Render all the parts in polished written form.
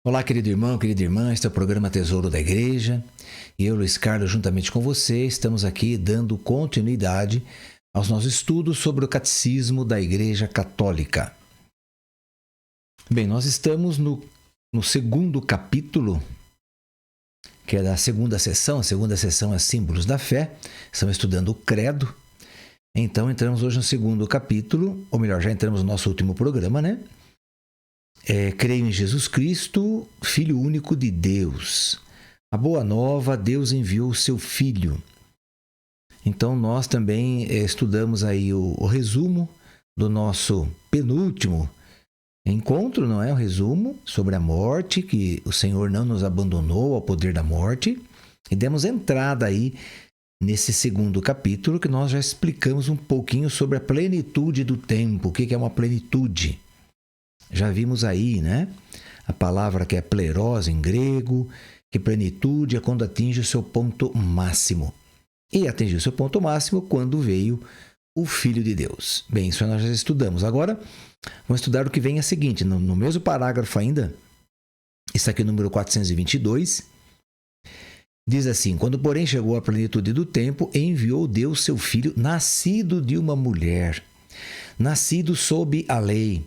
Olá, querido irmão, querida irmã, este é o programa Tesouro da Igreja e eu, Luiz Carlos, juntamente com você, estamos aqui dando continuidade aos nossos estudos sobre o Catecismo da Igreja Católica. Bem, nós estamos no segundo capítulo, que é da segunda sessão. A segunda sessão é Símbolos da Fé, estamos estudando o Credo. Então, entramos hoje no segundo capítulo, ou melhor, já entramos no nosso último programa, né? Creio em Jesus Cristo, Filho único de Deus. A boa nova, Deus enviou o seu Filho. Então nós também estudamos aí o resumo do nosso penúltimo encontro, não é? O resumo sobre a morte, que o Senhor não nos abandonou ao poder da morte. E demos entrada aí nesse segundo capítulo, que nós já explicamos um pouquinho sobre a plenitude do tempo. O que é uma plenitude? Já vimos aí, né? A palavra que é plerós em grego, que plenitude é quando atinge o seu ponto máximo. E atingiu o seu ponto máximo quando veio o Filho de Deus. Bem, isso nós já estudamos. Agora, vamos estudar o que vem a seguinte, no mesmo parágrafo ainda, isso aqui é o número 422, diz assim: quando porém chegou a plenitude do tempo, enviou Deus seu Filho, nascido de uma mulher, nascido sob a lei,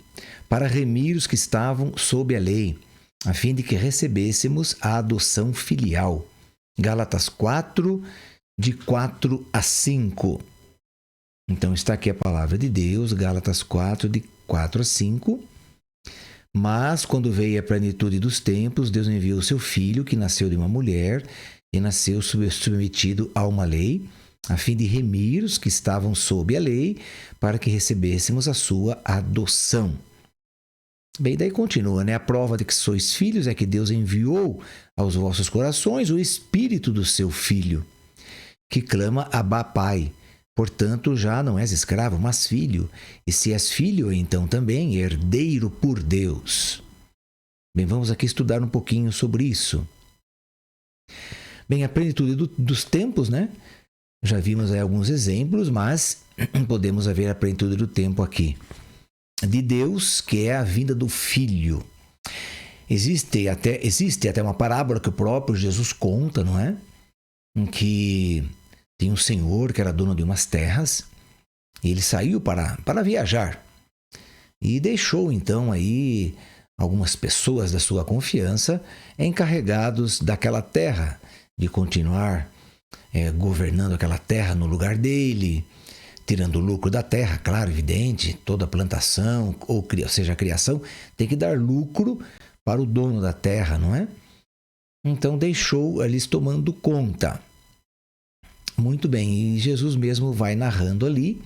para remir os que estavam sob a lei, a fim de que recebêssemos a adoção filial. Gálatas 4, de 4 a 5. Então está aqui a palavra de Deus, Gálatas 4, de 4 a 5. Mas, quando veio a plenitude dos tempos, Deus enviou o seu Filho, que nasceu de uma mulher, e nasceu submetido a uma lei, a fim de remir os que estavam sob a lei, para que recebêssemos a sua adoção. Bem, daí continua, né? A prova de que sois filhos é que Deus enviou aos vossos corações o Espírito do seu Filho, que clama Abba, Pai. Portanto, já não és escravo, mas filho. E se és filho, então também herdeiro por Deus. Bem, vamos aqui estudar um pouquinho sobre isso. Bem, a plenitude dos tempos, né? Já vimos aí alguns exemplos, mas podemos ver a plenitude do tempo aqui. De Deus, que é a vinda do Filho. Existe até uma parábola que o próprio Jesus conta, não é? Em que tem um senhor que era dono de umas terras e ele saiu para viajar e deixou então aí algumas pessoas da sua confiança encarregados daquela terra, de continuar governando aquela terra no lugar dele, tirando o lucro da terra, claro, evidente, toda plantação, ou seja, a criação, tem que dar lucro para o dono da terra, não é? Então deixou eles tomando conta. Muito bem, e Jesus mesmo vai narrando ali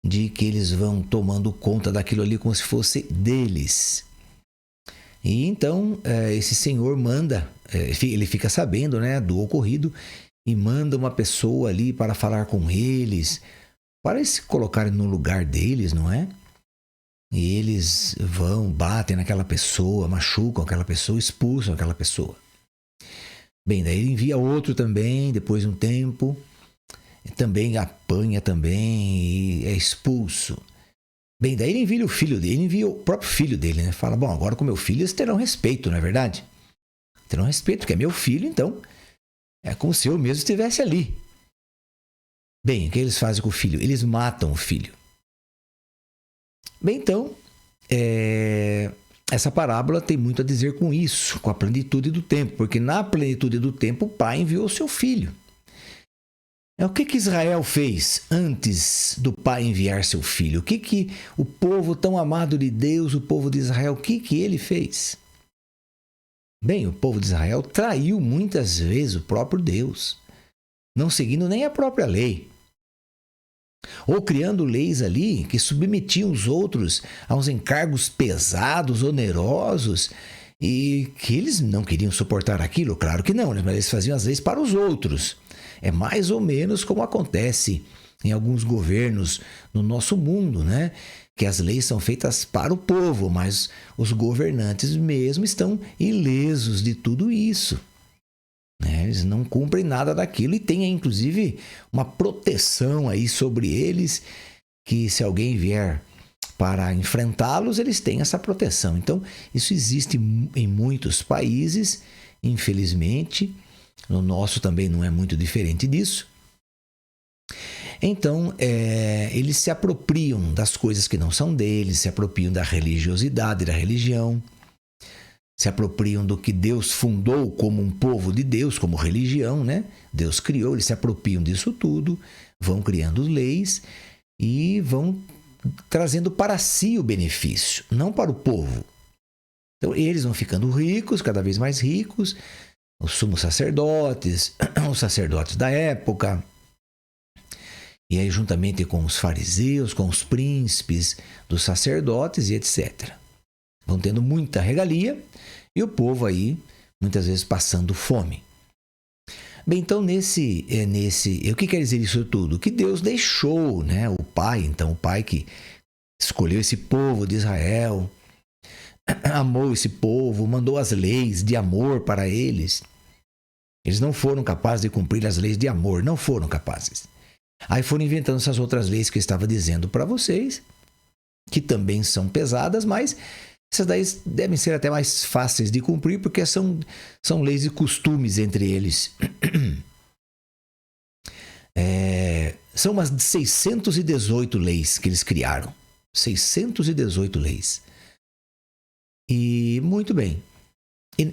de que eles vão tomando conta daquilo ali como se fosse deles. E então esse senhor manda, ele fica sabendo, né, do ocorrido e manda uma pessoa ali para falar com eles, para se colocarem no lugar deles, não é? E eles vão, batem naquela pessoa, machucam aquela pessoa, expulsam aquela pessoa. Bem, daí ele envia outro também, depois de um tempo, também apanha também e é expulso. Bem, daí ele envia o filho dele, ele envia o próprio filho dele, né? Fala, bom, agora com meu filho eles terão respeito, não é verdade? Terão respeito, porque é meu filho, então é como se eu mesmo estivesse ali. Bem, o que eles fazem com o filho? Eles matam o filho. Bem, então, essa parábola tem muito a dizer com isso, com a plenitude do tempo, porque na plenitude do tempo o pai enviou o seu filho. O que Israel fez antes do pai enviar seu filho? O que o povo tão amado de Deus, o povo de Israel, o que ele fez? Bem, o povo de Israel traiu muitas vezes o próprio Deus, não seguindo nem a própria lei, ou criando leis ali que submetiam os outros a uns encargos pesados, onerosos, e que eles não queriam suportar aquilo, claro que não, mas eles faziam as leis para os outros. É mais ou menos como acontece em alguns governos no nosso mundo, né? Que as leis são feitas para o povo, mas os governantes mesmo estão ilesos de tudo isso. Eles não cumprem nada daquilo e tem inclusive uma proteção aí sobre eles, que se alguém vier para enfrentá-los, eles têm essa proteção. Então, isso existe em muitos países, infelizmente. No nosso também não é muito diferente disso. Então, eles se apropriam das coisas que não são deles, se apropriam da religiosidade, da religião, se apropriam do que Deus fundou como um povo de Deus, como religião, né? Deus criou, eles se apropriam disso tudo, vão criando leis e vão trazendo para si o benefício, não para o povo. Então, eles vão ficando ricos, cada vez mais ricos, os sumos sacerdotes, os sacerdotes da época, e aí juntamente com os fariseus, com os príncipes dos sacerdotes e etc. Vão tendo muita regalia e o povo aí, muitas vezes, passando fome. Bem, então, o que quer dizer isso tudo? Que Deus deixou, né, o Pai que escolheu esse povo de Israel, amou esse povo, mandou as leis de amor para eles. Eles não foram capazes de cumprir as leis de amor, não foram capazes. Aí foram inventando essas outras leis que eu estava dizendo para vocês, que também são pesadas, mas essas daí devem ser até mais fáceis de cumprir, porque são leis e costumes entre eles. São umas 618 leis que eles criaram. 618 leis. E muito bem.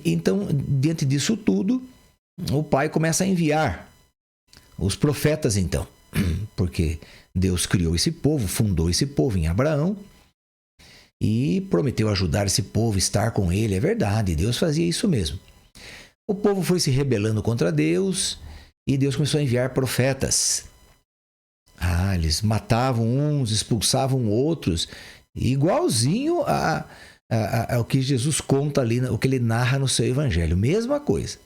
Então, diante disso tudo, o Pai começa a enviar os profetas, então. Porque Deus criou esse povo, fundou esse povo em Abraão e prometeu ajudar esse povo, estar com ele. É verdade, Deus fazia isso mesmo. O povo foi se rebelando contra Deus e Deus começou a enviar profetas. Eles matavam uns, expulsavam outros, igualzinho ao que Jesus conta ali, o que ele narra no seu evangelho. Mesma coisa.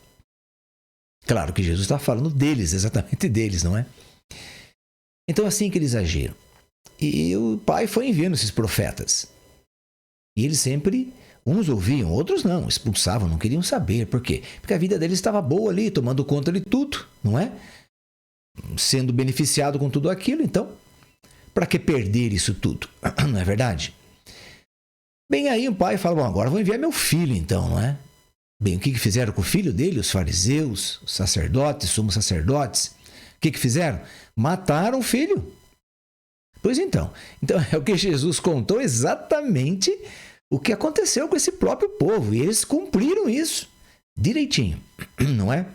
Claro que Jesus está falando deles, exatamente deles, não é? Então, assim que eles agiram. E o Pai foi enviando esses profetas. E eles sempre, uns ouviam, outros não, expulsavam, não queriam saber. Por quê? Porque a vida deles estava boa ali, tomando conta de tudo, não é? Sendo beneficiado com tudo aquilo, então, para que perder isso tudo? Não é verdade? Bem, aí o Pai fala, agora vou enviar meu filho, então, não é? Bem, o que fizeram com o filho dele? Os fariseus, os sacerdotes, sumos sacerdotes. O que fizeram? Mataram o filho. Pois então é o que Jesus contou exatamente o que aconteceu com esse próprio povo. E eles cumpriram isso direitinho, não é?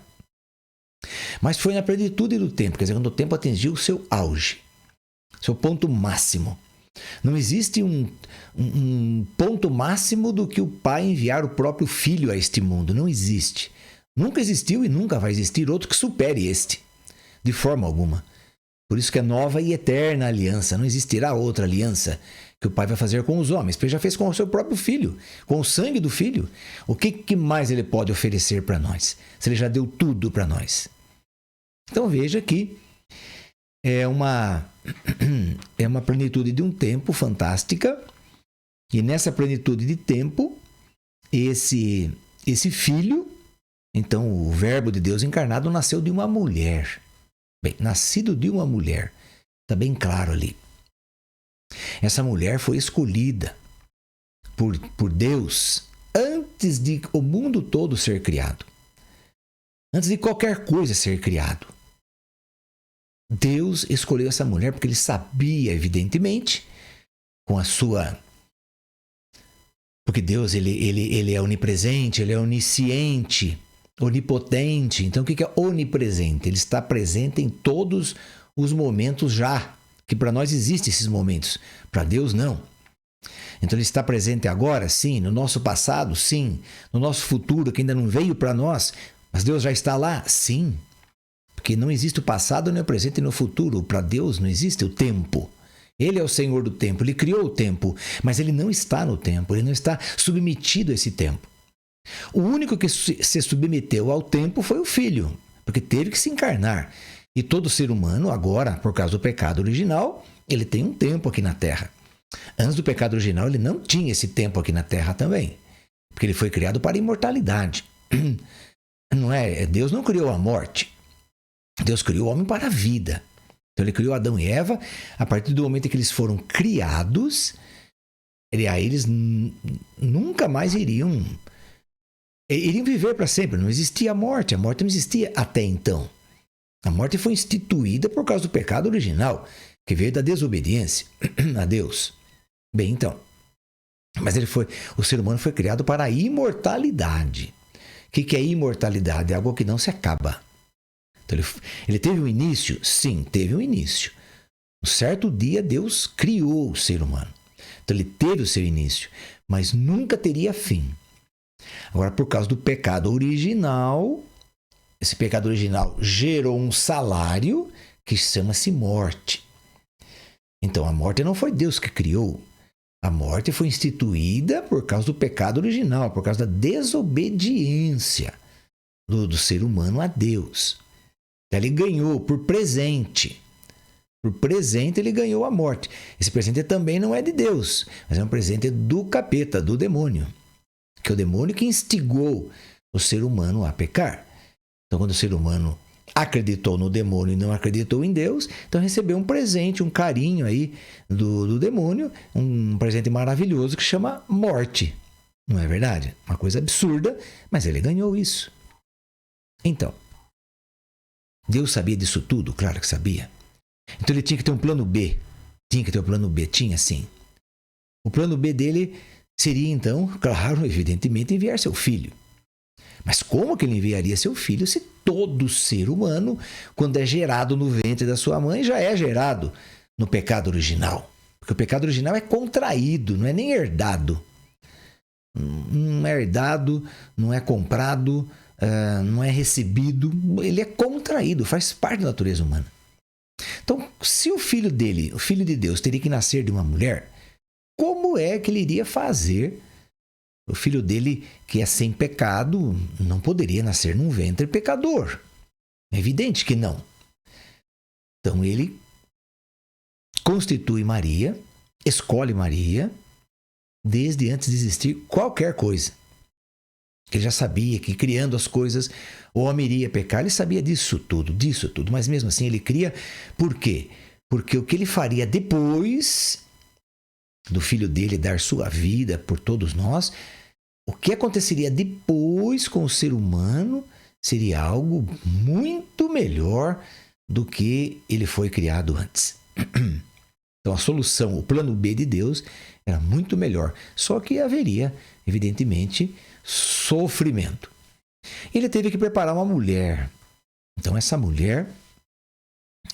Mas foi na plenitude do tempo, quer dizer, quando o tempo atingiu o seu auge, seu ponto máximo. Não existe um ponto máximo do que o Pai enviar o próprio Filho a este mundo. Não existe. Nunca existiu e nunca vai existir outro que supere este. De forma alguma. Por isso que é nova e eterna aliança. Não existirá outra aliança que o Pai vai fazer com os homens. Porque ele já fez com o seu próprio Filho. Com o sangue do Filho. O que mais ele pode oferecer para nós? Se ele já deu tudo para nós. Então veja que é uma plenitude de um tempo fantástica. E nessa plenitude de tempo, esse Filho, então o Verbo de Deus encarnado, nasceu de uma mulher. Bem, nascido de uma mulher. Está bem claro ali. Essa mulher foi escolhida por Deus antes de o mundo todo ser criado. Antes de qualquer coisa ser criado. Deus escolheu essa mulher porque ele sabia, evidentemente, com a sua... Porque Deus, ele é onipresente, ele é onisciente, onipotente. Então, o que é onipresente? Ele está presente em todos os momentos já. Que para nós existem esses momentos. Para Deus, não. Então, ele está presente agora, sim. No nosso passado, sim. No nosso futuro, que ainda não veio para nós. Mas Deus já está lá, sim. Porque não existe o passado, nem o presente, nem o futuro. Para Deus não existe o tempo. Ele é o Senhor do tempo. Ele criou o tempo. Mas ele não está no tempo. Ele não está submetido a esse tempo. O único que se submeteu ao tempo foi o Filho. Porque teve que se encarnar. E todo ser humano, agora, por causa do pecado original, ele tem um tempo aqui na Terra. Antes do pecado original, ele não tinha esse tempo aqui na Terra também. Porque ele foi criado para a imortalidade. Não é? Deus não criou a morte. Deus criou o homem para a vida. Então ele criou Adão e Eva. A partir do momento em que eles foram criados, Eles nunca mais iriam viver para sempre. Não existia a morte não existia até então. A morte foi instituída por causa do pecado original, que veio da desobediência a Deus. Bem, então, mas o ser humano foi criado para a imortalidade. O que é imortalidade? É algo que não se acaba. Então, ele teve um início? Sim, teve um início. Um certo dia, Deus criou o ser humano. Então, ele teve o seu início, mas nunca teria fim. Agora, por causa do pecado original, esse pecado original gerou um salário que chama-se morte. Então, a morte não foi Deus que criou. A morte foi instituída por causa do pecado original, por causa da desobediência do ser humano a Deus. Então, ele ganhou por presente. Por presente, ele ganhou a morte. Esse presente também não é de Deus, mas é um presente do capeta, do demônio. Que é o demônio que instigou o ser humano a pecar. Então, quando o ser humano acreditou no demônio e não acreditou em Deus, então recebeu um presente, um carinho aí do demônio, um presente maravilhoso que chama morte. Não é verdade? Uma coisa absurda, mas ele ganhou isso. Então, Deus sabia disso tudo? Claro que sabia. Então ele tinha que ter um plano B. Tinha sim. O plano B dele seria então, claro, evidentemente, enviar seu filho. Mas como que ele enviaria seu filho se todo ser humano, quando é gerado no ventre da sua mãe, já é gerado no pecado original? Porque o pecado original é contraído, não é nem herdado. Não é herdado, não é comprado, não é recebido. Ele é contraído, faz parte da natureza humana. Então, se o filho dele, o filho de Deus, teria que nascer de uma mulher, como é que ele iria fazer? O filho dele, que é sem pecado, não poderia nascer num ventre pecador. É evidente que não. Então ele constitui Maria, escolhe Maria, desde antes de existir qualquer coisa. Ele já sabia que criando as coisas, o homem iria pecar, ele sabia disso tudo, mas mesmo assim ele cria. Por quê? Porque o que ele faria depois do filho dele dar sua vida por todos nós, o que aconteceria depois com o ser humano seria algo muito melhor do que ele foi criado antes. Então a solução, o plano B de Deus era muito melhor, só que haveria, evidentemente, sofrimento. Ele teve que preparar uma mulher. Então essa mulher,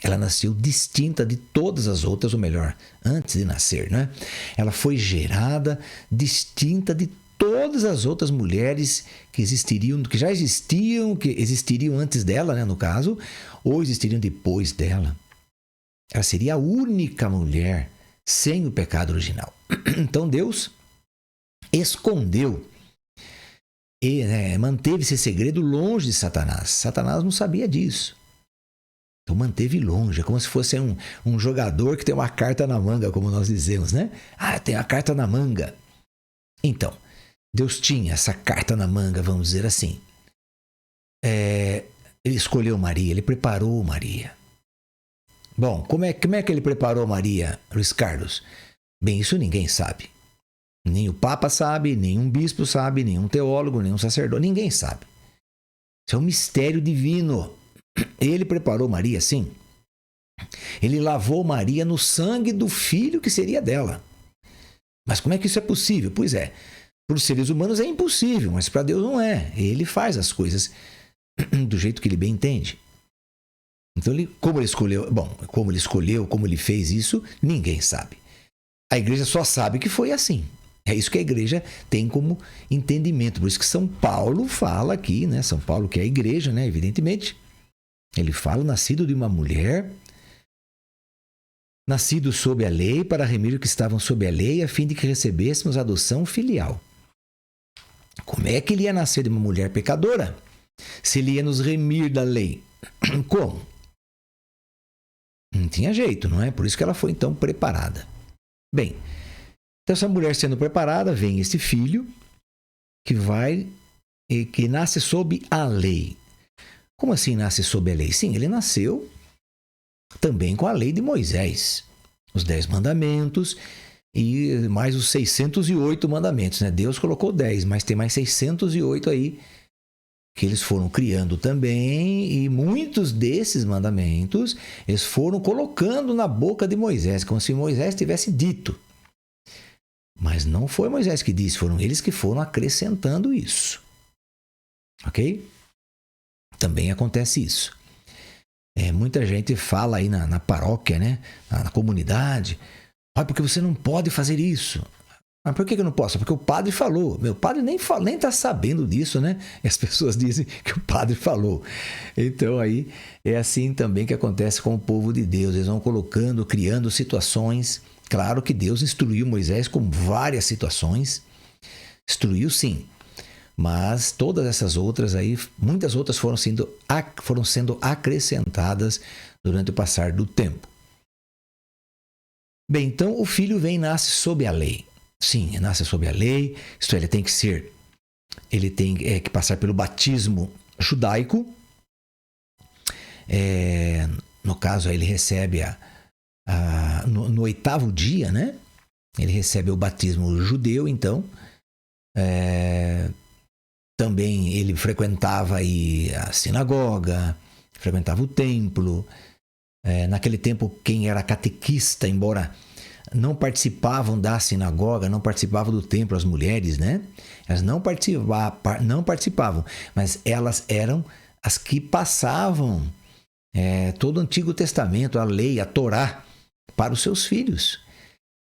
ela nasceu distinta de todas as outras, ou melhor, antes de nascer, né? Ela foi gerada distinta de todas as outras mulheres que existiriam, que já existiam, que existiriam antes dela, né, no caso, ou existiriam depois dela. Ela seria a única mulher sem o pecado original. Então Deus escondeu e manteve esse segredo longe de Satanás. Satanás não sabia disso. Então manteve longe, é como se fosse um jogador que tem uma carta na manga, como nós dizemos, né? Ah, tem a carta na manga. Então, Deus tinha essa carta na manga, vamos dizer assim. Ele escolheu Maria, ele preparou Maria. Bom, como é que ele preparou Maria, Luiz Carlos? Bem, isso ninguém sabe. Nem o Papa sabe, nem um bispo sabe, nem um teólogo, nem um sacerdote, ninguém sabe. Isso é um mistério divino. Ele preparou Maria, sim. Ele lavou Maria no sangue do filho que seria dela. Mas como é que isso é possível? Pois é, para os seres humanos é impossível, mas para Deus não é. Ele faz as coisas do jeito que ele bem entende. Então, como ele escolheu, como ele fez isso, ninguém sabe. A igreja só sabe que foi assim. É isso que a igreja tem como entendimento. Por isso que São Paulo fala aqui, né? São Paulo, que é a igreja, né? Evidentemente. Ele fala, nascido de uma mulher, nascido sob a lei, para remir os que estavam sob a lei, a fim de que recebêssemos a adoção filial. Como é que ele ia nascer de uma mulher pecadora? Se ele ia nos remir da lei. Como? Não tinha jeito, não é? Por isso que ela foi então preparada. Bem, então essa mulher sendo preparada, vem esse filho que nasce sob a lei. Como assim nasce sob a lei? Sim, ele nasceu também com a lei de Moisés. Os 10 mandamentos. e mais os 608 mandamentos, né? Deus colocou 10, mas tem mais 608 aí que eles foram criando também, e muitos desses mandamentos eles foram colocando na boca de Moisés, como se Moisés tivesse dito. Mas não foi Moisés que disse, foram eles que foram acrescentando isso. Ok? Também acontece isso. Muita gente fala aí na paróquia, né? Na comunidade, porque você não pode fazer isso. Mas por que eu não posso? Porque o padre falou. Meu padre nem está sabendo disso, né? E as pessoas dizem que o padre falou. Então aí é assim também que acontece com o povo de Deus. Eles vão colocando, criando situações. Claro que Deus instruiu Moisés com várias situações. Instruiu sim. Mas todas essas outras aí, muitas outras foram sendo acrescentadas durante o passar do tempo. Bem, então o filho vem e nasce sob a lei. Sim, nasce sob a lei, isto é, ele tem que passar pelo batismo judaico. No caso, ele recebe no 8º dia, né? Ele recebe o batismo judeu, então. Também ele frequentava aí a sinagoga, frequentava o templo. Naquele tempo, quem era catequista, embora não participavam da sinagoga, não participavam do templo, as mulheres, né? Elas não participavam, mas elas eram as que passavam todo o Antigo Testamento, a lei, a Torá, para os seus filhos.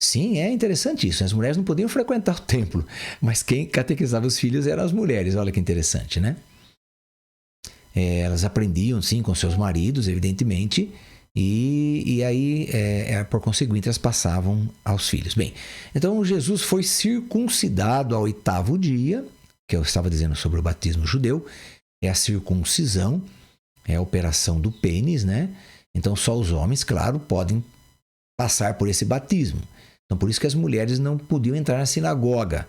Sim, é interessante isso. As mulheres não podiam frequentar o templo, mas quem catequizava os filhos eram as mulheres. Olha que interessante, né? Elas aprendiam, sim, com seus maridos, evidentemente, e aí, por conseguinte, elas passavam aos filhos. Bem, então Jesus foi circuncidado ao 8º dia, que eu estava dizendo sobre o batismo judeu, é a circuncisão, é a operação do pênis, né? Então só os homens, claro, podem passar por esse batismo. Então por isso que as mulheres não podiam entrar na sinagoga,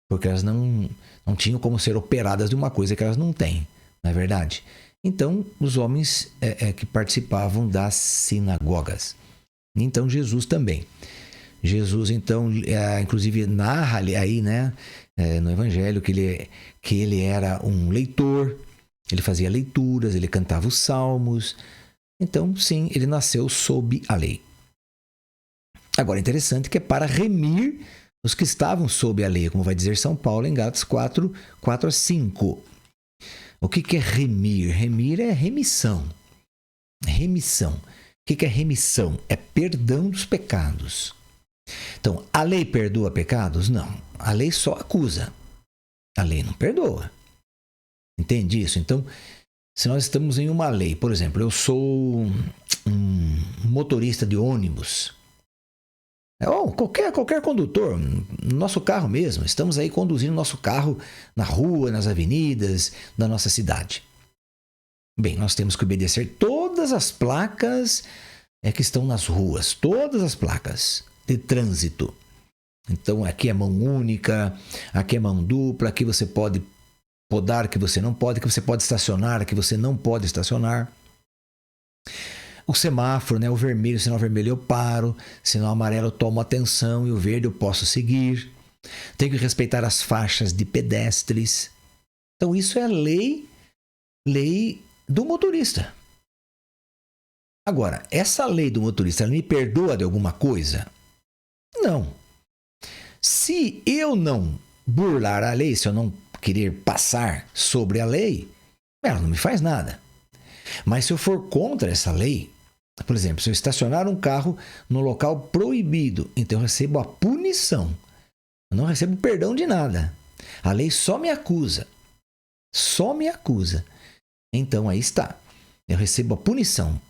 porque elas não tinham como ser operadas de uma coisa que elas não têm, não é verdade? Então, os homens que participavam das sinagogas. Então, Jesus também. Jesus, então, inclusive narra aí, né, no Evangelho, que ele era um leitor, ele fazia leituras, ele cantava os salmos. Então, sim, ele nasceu sob a lei. Agora, interessante que é para remir os que estavam sob a lei, como vai dizer São Paulo em Gálatas 4:4-5. O que é remir? Remir é remissão. Remissão. O que é remissão? É perdão dos pecados. Então, a lei perdoa pecados? Não. A lei só acusa. A lei não perdoa. Entende isso? Então, se nós estamos em uma lei, por exemplo, eu sou um motorista de ônibus, ou qualquer condutor, no nosso carro mesmo, estamos aí conduzindo nosso carro na rua, nas avenidas da nossa cidade. Bem, nós temos que obedecer todas as placas que estão nas ruas, todas as placas de trânsito. Então, aqui é mão única, aqui é mão dupla, aqui você pode podar, que você não pode, que você pode estacionar, que você não pode estacionar. O semáforo, né? O vermelho, sinal vermelho eu paro, sinal amarelo eu tomo atenção e o verde eu posso seguir. Tenho que respeitar as faixas de pedestres. Então isso é lei do motorista. Agora, essa lei do motorista, ela me perdoa de alguma coisa? Não. Se eu não burlar a lei, se eu não querer passar sobre a lei, ela não me faz nada. Mas se eu for contra essa lei, por exemplo, se eu estacionar um carro no local proibido, então eu recebo a punição. Eu não recebo perdão de nada. A lei só me acusa. Só me acusa. Então aí está. Eu recebo a punição.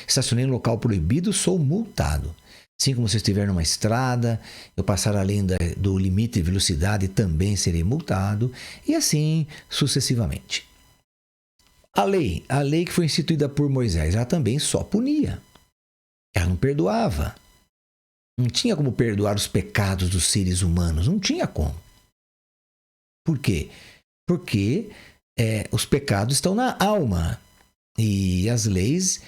Estacionei no local proibido, sou multado. Assim como se eu estiver numa estrada, eu passar além do limite de velocidade, também serei multado. E assim sucessivamente. A lei que foi instituída por Moisés, ela também só punia. Ela não perdoava. Não tinha como perdoar os pecados dos seres humanos. Não tinha como. Por quê? Porque os pecados estão na alma. E as leis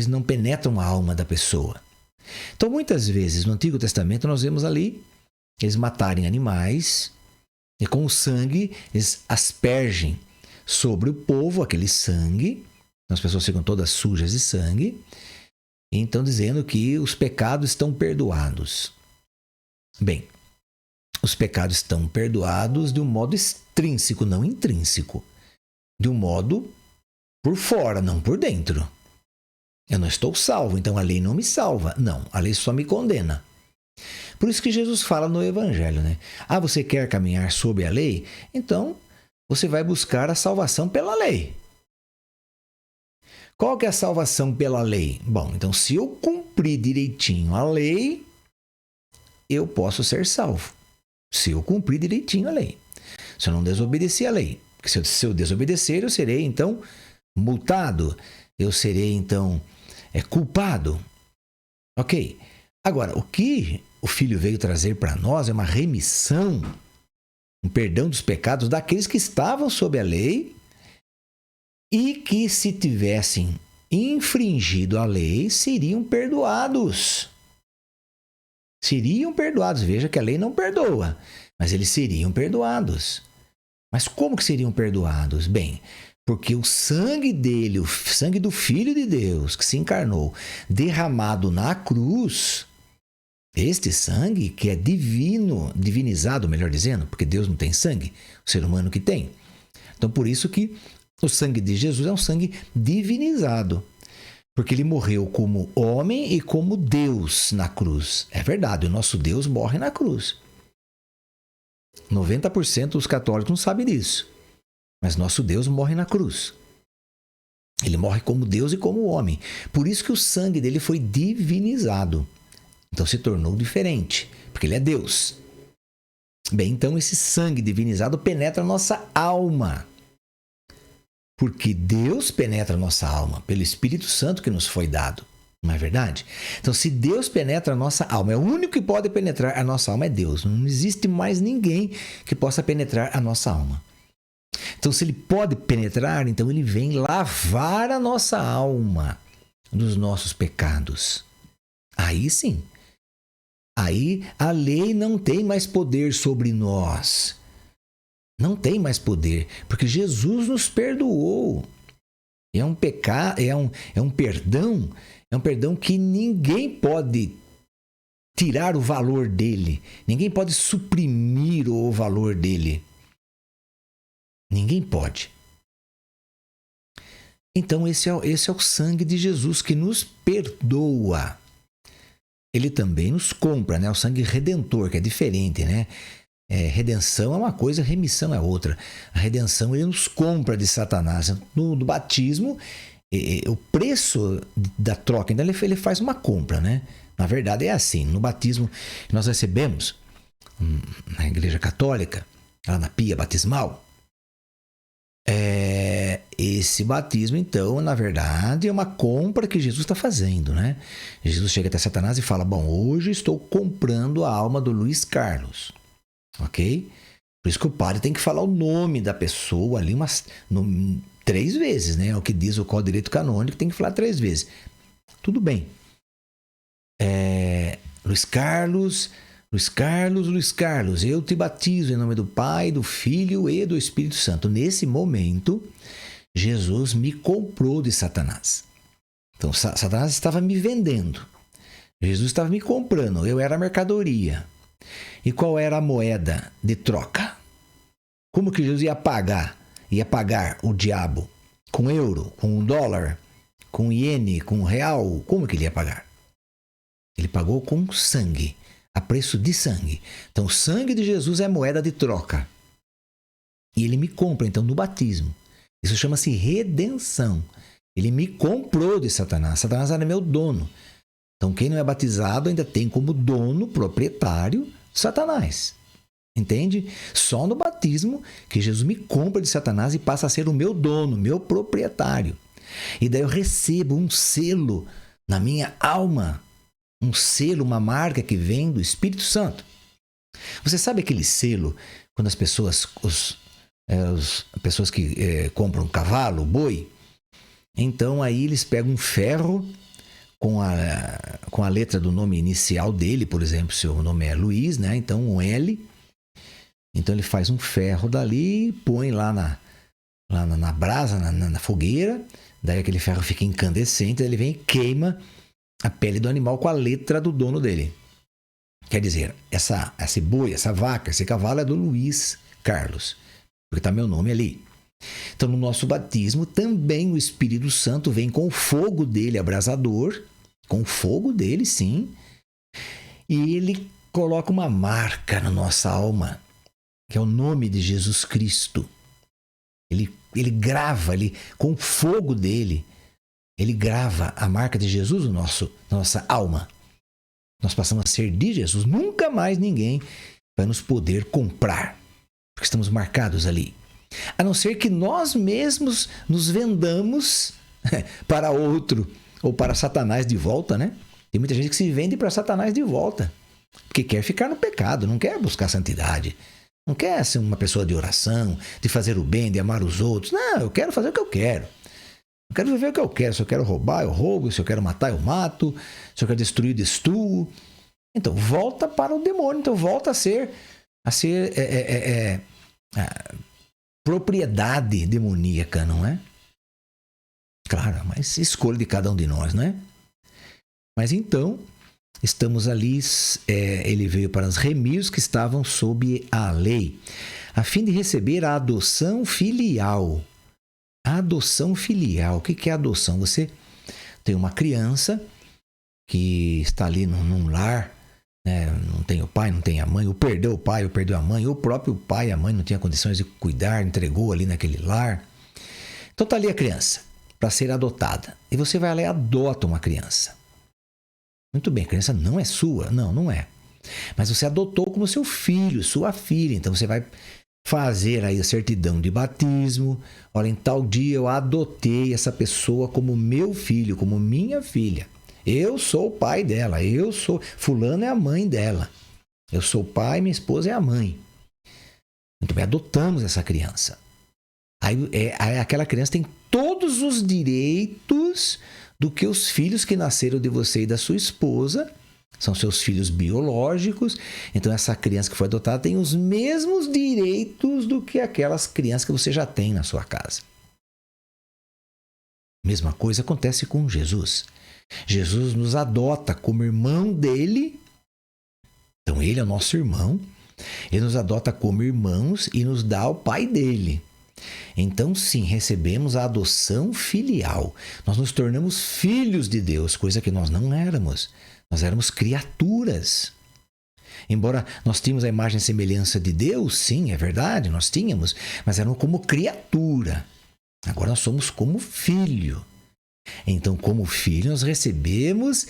não penetram a alma da pessoa. Então, muitas vezes, no Antigo Testamento, nós vemos ali eles matarem animais e com o sangue eles aspergem sobre o povo aquele sangue. Então, as pessoas ficam todas sujas de sangue. Então, dizendo que os pecados estão perdoados. Bem, os pecados estão perdoados de um modo extrínseco, não intrínseco. De um modo por fora, não por dentro. Eu não estou salvo, então a lei não me salva. Não, a lei só me condena. Por isso que Jesus fala no Evangelho, né? Ah, você quer caminhar sob a lei? Então, você vai buscar a salvação pela lei. Qual que é a salvação pela lei? Bom, então se eu cumprir direitinho a lei, eu posso ser salvo. Se eu cumprir direitinho a lei. Se eu não desobedecer a lei. Porque se eu desobedecer, eu serei, então, multado. Eu serei, então, culpado. Ok. Agora, o que o Filho veio trazer para nós é uma remissão, um perdão dos pecados daqueles que estavam sob a lei e que, se tivessem infringido a lei, seriam perdoados. Seriam perdoados. Veja que a lei não perdoa, mas eles seriam perdoados. Mas como que seriam perdoados? Bem, porque o sangue dele, o sangue do Filho de Deus, que se encarnou, derramado na cruz, este sangue que é divino, divinizado, melhor dizendo, porque Deus não tem sangue, o ser humano que tem. Então, por isso que o sangue de Jesus é um sangue divinizado, porque ele morreu como homem e como Deus na cruz. É verdade, o nosso Deus morre na cruz. 90% dos católicos não sabem disso. Mas nosso Deus morre na cruz. Ele morre como Deus e como homem. Por isso que o sangue dele foi divinizado. Então se tornou diferente, porque ele é Deus. Bem, então esse sangue divinizado penetra a nossa alma. Porque Deus penetra a nossa alma pelo Espírito Santo que nos foi dado. Não é verdade? Então, se Deus penetra a nossa alma, é o único que pode penetrar a nossa alma é Deus. Não existe mais ninguém que possa penetrar a nossa alma. Então, se ele pode penetrar, então ele vem lavar a nossa alma dos nossos pecados. Aí sim. Aí a lei não tem mais poder sobre nós. Não tem mais poder, porque Jesus nos perdoou. É um pecado, é um perdão que ninguém pode tirar o valor dele. Ninguém pode suprimir o valor dele. Ninguém pode. Então esse é o sangue de Jesus que nos perdoa. Ele também nos compra, né? O sangue redentor, que é diferente, né? Redenção é uma coisa, remissão é outra. A redenção ele nos compra de Satanás. No batismo, o preço da troca, então ele faz uma compra, né? Na verdade é assim, no batismo que nós recebemos na Igreja Católica, lá na pia batismal, esse batismo, então, na verdade, é uma compra que Jesus está fazendo, né? Jesus chega até Satanás e fala, bom, hoje estou comprando a alma do Luiz Carlos, ok? Por isso que o padre tem que falar o nome da pessoa ali 3 vezes, né? É o que diz o Código de Direito Canônico, tem que falar 3 vezes. Tudo bem. Luiz Carlos, eu te batizo em nome do Pai, do Filho e do Espírito Santo. Nesse momento, Jesus me comprou de Satanás. Então, Satanás estava me vendendo. Jesus estava me comprando. Eu era a mercadoria. E qual era a moeda de troca? Como que Jesus ia pagar? Ia pagar o diabo? Com euro? Com dólar? Com iene? Com real? Como que ele ia pagar? Ele pagou com sangue. A preço de sangue. Então, o sangue de Jesus é moeda de troca. E ele me compra, então, no batismo. Isso chama-se redenção. Ele me comprou de Satanás. Satanás era meu dono. Então, quem não é batizado ainda tem como dono, proprietário, Satanás. Entende? Só no batismo que Jesus me compra de Satanás e passa a ser o meu dono, meu proprietário. E daí eu recebo um selo na minha alma. Um selo, uma marca que vem do Espírito Santo. Você sabe aquele selo, quando as pessoas, as pessoas que compram cavalo, boi, então aí eles pegam um ferro com a letra do nome inicial dele, por exemplo, se o nome é Luiz, né? Então um L. Então ele faz um ferro dali, põe lá na brasa, na fogueira, daí aquele ferro fica incandescente, ele vem e queima a pele do animal com a letra do dono dele. Quer dizer, esse boi, essa vaca, esse cavalo é do Luiz Carlos, porque está meu nome ali. Então, no nosso batismo, também o Espírito Santo vem com o fogo dele abrasador, com o fogo dele, sim, e ele coloca uma marca na nossa alma, que é o nome de Jesus Cristo. Ele grava, com o fogo dele, ele grava a marca de Jesus na nossa alma. Nós passamos a ser de Jesus. Nunca mais ninguém vai nos poder comprar, porque estamos marcados ali. A não ser que nós mesmos nos vendamos para outro, ou para Satanás de volta, né? Tem muita gente que se vende para Satanás de volta, porque quer ficar no pecado, não quer buscar santidade, não quer ser uma pessoa de oração, de fazer o bem, de amar os outros. Não, eu quero fazer o que eu quero. Eu quero viver o que eu quero. Se eu quero roubar, eu roubo. Se eu quero matar, eu mato. Se eu quero destruir, eu destruo. Então, volta para o demônio. Então, volta a ser propriedade demoníaca, não é? Claro, mas escolha de cada um de nós, não é? Mas então, estamos ali, ele veio para os remir os que estavam sob a lei, a fim de receber a adoção filial. A adoção filial, o que é adoção? Você tem uma criança que está ali num lar, não tem o pai, não tem a mãe, ou perdeu o pai, ou perdeu a mãe, ou o próprio pai e a mãe não tinham condições de cuidar, entregou ali naquele lar. Então está ali a criança para ser adotada. E você vai lá e adota uma criança. Muito bem, a criança não é sua. Não, não é. Mas você adotou como seu filho, sua filha. Então você vai fazer aí a certidão de batismo. Olha, em tal dia eu adotei essa pessoa como meu filho, como minha filha. Eu sou o pai dela, fulano é a mãe dela. Eu sou o pai, minha esposa é a mãe. Muito bem, adotamos essa criança. Aí aquela criança tem todos os direitos do que os filhos que nasceram de você e da sua esposa, são seus filhos biológicos. Então essa criança que foi adotada tem os mesmos direitos do que aquelas crianças que você já tem na sua casa. Mesma coisa acontece com Jesus. Jesus nos adota como irmão dele. Então ele é o nosso irmão. Ele nos adota como irmãos e nos dá o pai dele. Então sim, recebemos a adoção filial. Nós nos tornamos filhos de Deus, coisa que nós não éramos. Nós éramos criaturas. Embora nós tínhamos a imagem e semelhança de Deus, sim, é verdade, nós tínhamos, mas eram como criatura. Agora nós somos como filho. Então, como filho, nós recebemos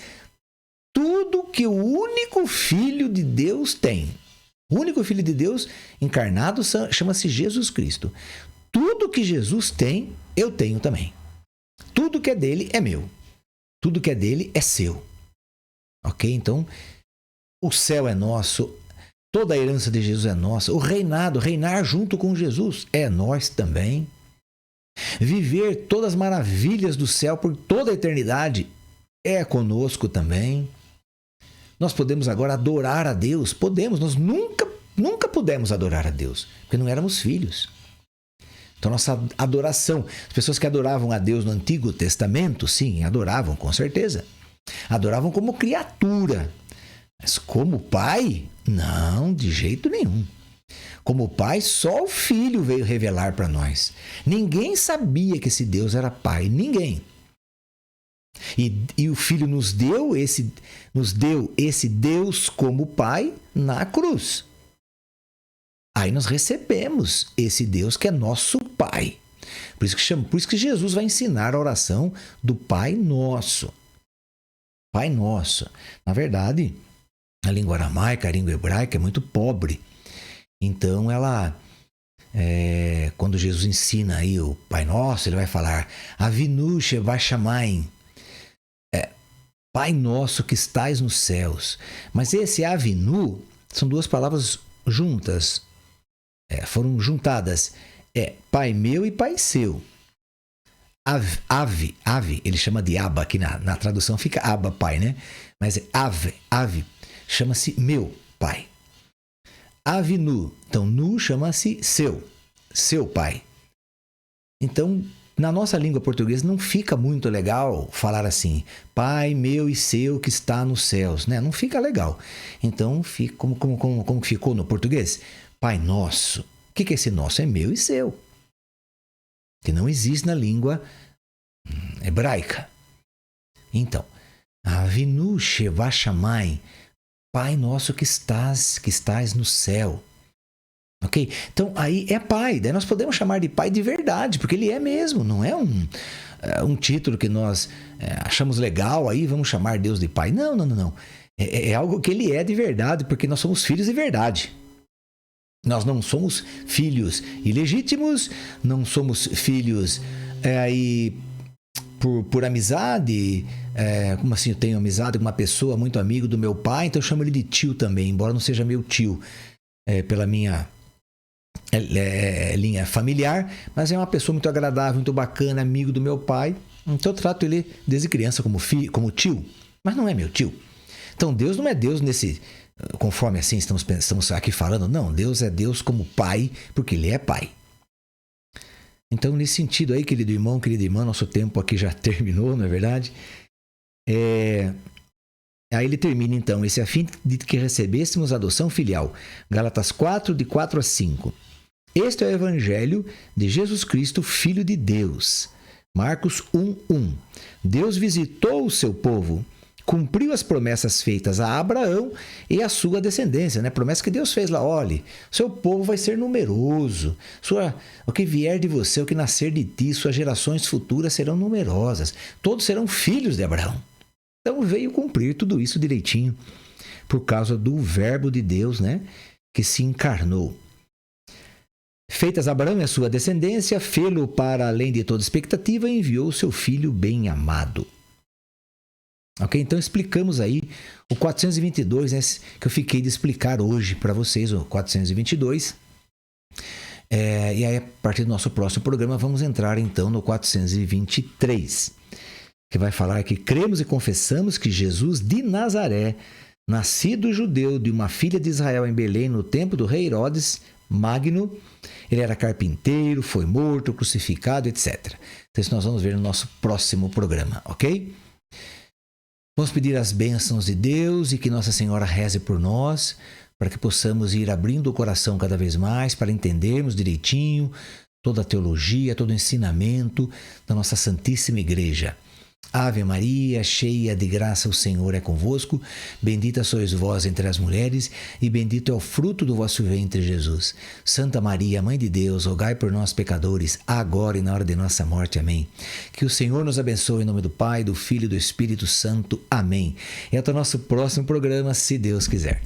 tudo que o único Filho de Deus tem. O único Filho de Deus encarnado chama-se Jesus Cristo. Tudo que Jesus tem, eu tenho também. Tudo que é dele é meu. Tudo que é dele é seu. Ok? Então, o céu é nosso, toda a herança de Jesus é nossa, o reinar junto com Jesus é nós também. Viver todas as maravilhas do céu por toda a eternidade é conosco também. Nós podemos agora adorar a Deus? Podemos, nós nunca pudemos adorar a Deus, porque não éramos filhos. Então nossa adoração, as pessoas que adoravam a Deus no Antigo Testamento, sim, adoravam com certeza. Adoravam como criatura, mas como pai, não, de jeito nenhum. Como pai, só o Filho veio revelar para nós. Ninguém sabia que esse Deus era pai, ninguém. E o Filho nos deu esse Deus como pai na cruz. Aí nós recebemos esse Deus que é nosso pai. Por isso que Jesus vai ensinar a oração do Pai Nosso. Pai Nosso. Na verdade, a língua aramaica, a língua hebraica é muito pobre. Então, quando Jesus ensina aí o Pai Nosso, ele vai falar Avinu Sheva Shamayim, Pai Nosso que estais nos céus. Mas esse Avinu são duas palavras juntas, foram juntadas. Pai meu e Pai seu. Ave, ele chama de Abba, aqui na tradução fica Abba, pai, né? Mas é ave, chama-se meu pai. Avinu, então nu chama-se seu pai. Então, na nossa língua portuguesa não fica muito legal falar assim, pai meu e seu que está nos céus, né? Não fica legal. Então, como ficou no português? Pai nosso. O que é esse nosso? É meu e seu. Que não existe na língua hebraica. Então, Avinu Sheva Shamayim, Pai nosso que estás no céu. Ok? Então, aí é pai. Daí nós podemos chamar de pai de verdade, porque ele é mesmo. Não é um título que nós achamos legal, aí vamos chamar Deus de pai. Não. É algo que ele é de verdade, porque nós somos filhos de verdade. Nós não somos filhos ilegítimos, não somos filhos aí por amizade. Como assim, eu tenho amizade com uma pessoa muito amigo do meu pai, então eu chamo ele de tio também, embora não seja meu tio pela minha linha familiar, mas é uma pessoa muito agradável, muito bacana, amigo do meu pai, então eu trato ele desde criança como tio, mas não é meu tio. Então Deus não é Deus conforme assim estamos aqui falando, não, Deus é Deus como pai, porque ele é pai. Então, nesse sentido aí, querido irmão, querida irmã, nosso tempo aqui já terminou, não é verdade? Aí ele termina então, esse a fim de que recebêssemos adoção filial. Gálatas 4, de 4 a 5. Este é o evangelho de Jesus Cristo, Filho de Deus. Marcos 1:1. Deus visitou o seu povo, cumpriu as promessas feitas a Abraão e a sua descendência, né? Promessa que Deus fez lá, olhe, seu povo vai ser numeroso, o que vier de você, o que nascer de ti, suas gerações futuras serão numerosas, todos serão filhos de Abraão. Então veio cumprir tudo isso direitinho, por causa do verbo de Deus, né? Que se encarnou. Feitas Abraão e a sua descendência, fê-lo para além de toda expectativa, enviou seu filho bem-amado. Ok? Então explicamos aí o 422, né, que eu fiquei de explicar hoje para vocês, o 422. E aí, a partir do nosso próximo programa, vamos entrar então no 423, que vai falar que cremos e confessamos que Jesus de Nazaré, nascido judeu de uma filha de Israel em Belém, no tempo do rei Herodes Magno, ele era carpinteiro, foi morto, crucificado, etc. Então isso nós vamos ver no nosso próximo programa, ok? Vamos pedir as bênçãos de Deus e que Nossa Senhora reze por nós, para que possamos ir abrindo o coração cada vez mais, para entendermos direitinho toda a teologia, todo o ensinamento da nossa Santíssima Igreja. Ave Maria, cheia de graça, o Senhor é convosco. Bendita sois vós entre as mulheres, e bendito é o fruto do vosso ventre, Jesus. Santa Maria, Mãe de Deus, rogai por nós, pecadores, agora e na hora de nossa morte. Amém. Que o Senhor nos abençoe em nome do Pai, do Filho e do Espírito Santo. Amém. E até o nosso próximo programa, se Deus quiser.